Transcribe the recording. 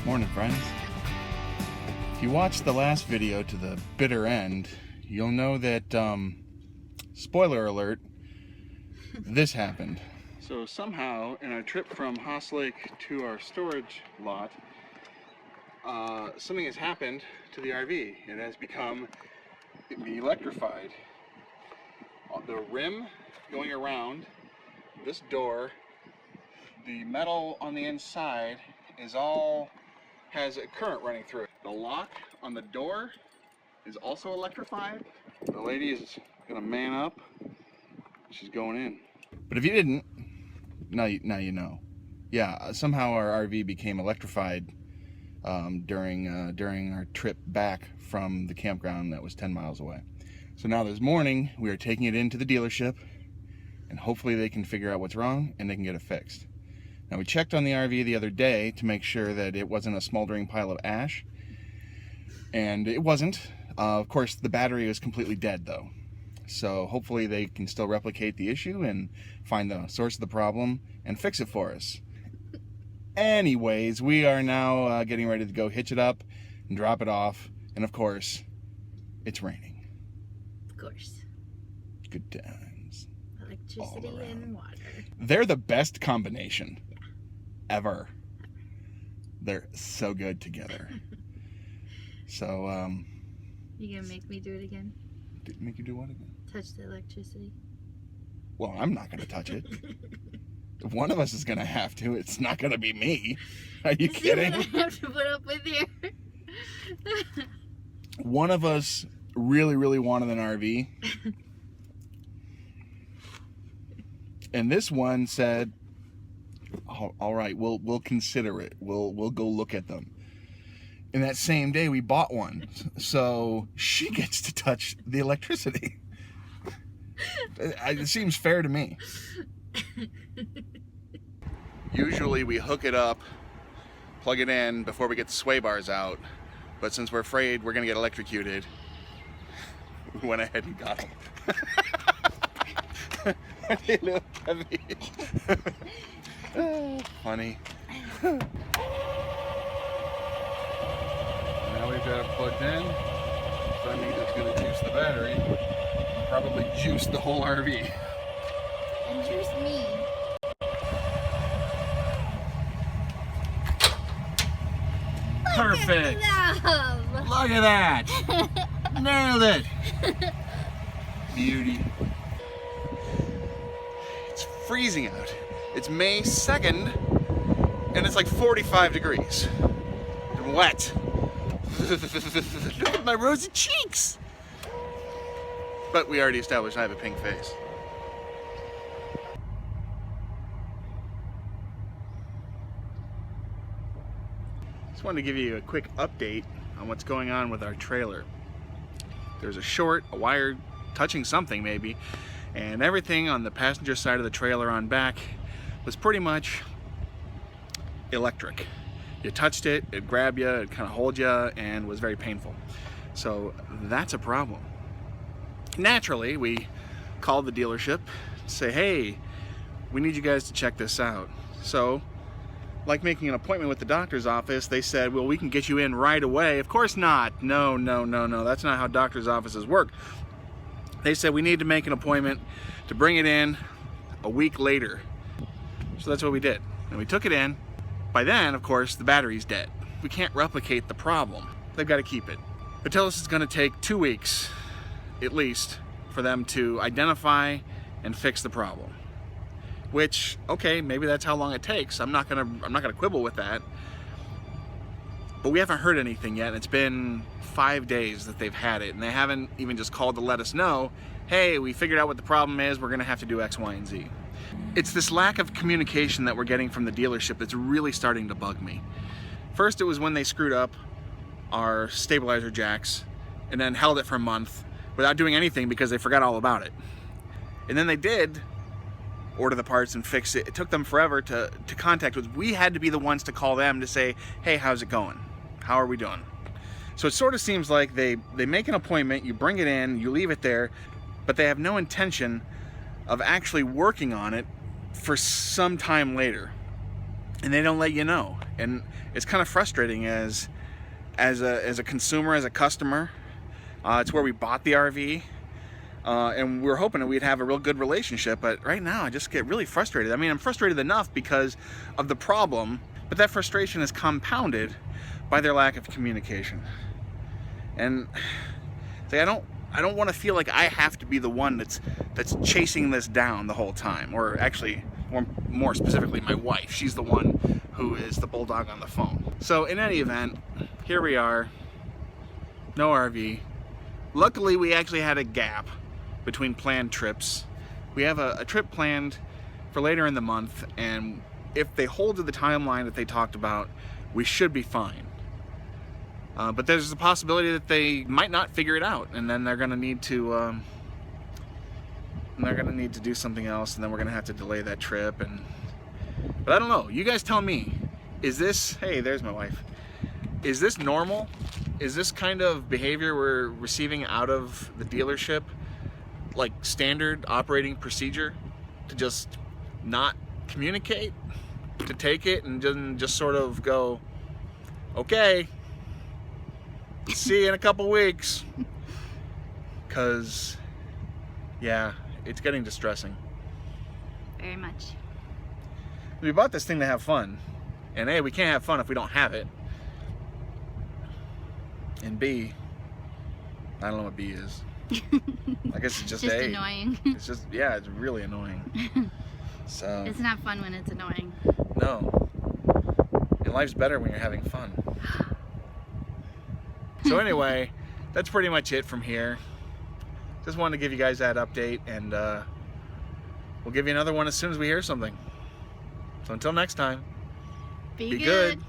Morning, friends. If you watched the last video to the bitter end, you'll know that, spoiler alert, this happened. So somehow, in our trip from Haas Lake to our storage lot, something has happened to the RV. It has become electrified. The rim going around, this door, the metal on the inside has a current running through it. The lock on the door is also electrified. The lady is gonna man up. She's going in. But if you didn't, now you know. Yeah, somehow our RV became electrified during our trip back from the campground that was 10 miles away. So now this morning, we are taking it into the dealership, and hopefully they can figure out what's wrong and they can get it fixed. Now, we checked on the RV the other day to make sure that it wasn't a smoldering pile of ash, and it wasn't. Of course, the battery was completely dead, though. So hopefully they can still replicate the issue and find the source of the problem and fix it for us. Anyways, we are now getting ready to go hitch it up and drop it off, and of course, it's raining. Of course. Good times. Electricity and water. They're the best combination. Ever. They're so good together. So, You gonna make me do it again? Make you do what again? Touch the electricity? Well, I'm not gonna touch it. If one of us is gonna have to, it's not gonna be me. Are you kidding? I have to put up with here. One of us really wanted an RV. And this one said, all right, we'll consider it. We'll go look at them. And that same day we bought one. So she gets to touch the electricity. It seems fair to me. Usually we hook it up, plug it in before we get the sway bars out. But since we're afraid we're gonna get electrocuted, we went ahead and got them. They look heavy. Funny. Now we've got it plugged in. So that means it's going to juice the battery. And probably juice the whole RV. And juice me. Perfect. Look at that. Nailed it. Beauty. It's freezing out. It's May 2nd, and it's like 45 degrees. And wet. Look at my rosy cheeks! But we already established I have a pink face. Just wanted to give you a quick update on what's going on with our trailer. There's a wire touching something maybe, and everything on the passenger side of the trailer on back was pretty much electric. You touched it, it grabbed you, it kind of hold you, and was very painful. So that's a problem. Naturally, we called the dealership to say, hey, we need you guys to check this out. So, like making an appointment with the doctor's office, they said, well, we can get you in right away. Of course not. No, that's not how doctor's offices work. They said we need to make an appointment to bring it in a week later. So that's what we did. And we took it in. By then, of course, the battery's dead. We can't replicate the problem. They've got to keep it. They tell us it's going to take 2 weeks, at least, for them to identify and fix the problem. Which, okay, maybe that's how long it takes. I'm not gonna quibble with that. But we haven't heard anything yet. It's been 5 days that they've had it, and they haven't even just called to let us know, hey, we figured out what the problem is, we're gonna have to do X, Y, and Z. It's this lack of communication that we're getting from the dealership that's really starting to bug me. First, it was when they screwed up our stabilizer jacks and then held it for a month without doing anything because they forgot all about it. And then they did order the parts and fix it. It took them forever to contact us. We had to be the ones to call them to say, hey, how's it going? How are we doing? So it sort of seems like they make an appointment, you bring it in, you leave it there, but they have no intention of actually working on it for some time later. and they don't let you know. And it's kind of frustrating as a consumer, as a customer. It's where we bought the RV, and we were hoping that we'd have a real good relationship, but right now I just get really frustrated. I mean, I'm frustrated enough because of the problem, but that frustration is compounded by their lack of communication. And I don't want to feel like I have to be the one that's chasing this down the whole time, or actually more specifically my wife. She's the one who is the bulldog on the phone. So in any event, here we are, no RV. Luckily we actually had a gap between planned trips. We have a trip planned for later in the month, and if they hold to the timeline that they talked about, we should be fine. But there's a possibility that they might not figure it out, and then they're going to need to do something else, and then we're going to have to delay that trip. But I don't know. You guys tell me. Is this? Hey, there's my wife. Is this normal? Is this kind of behavior we're receiving out of the dealership like standard operating procedure, to just not communicate, to take it and just sort of go, okay, see you in a couple weeks? Because, yeah, it's getting distressing. Very much. We bought this thing to have fun, and A, we can't have fun if we don't have it, and B, I don't know what B is. I guess it's just A. Annoying. It's just, yeah, it's really annoying. So it's not fun when it's annoying. No. And life's better when you're having fun. So anyway, that's pretty much it from here. Just wanted to give you guys that update, and we'll give you another one as soon as we hear something. So until next time, Be be good. good.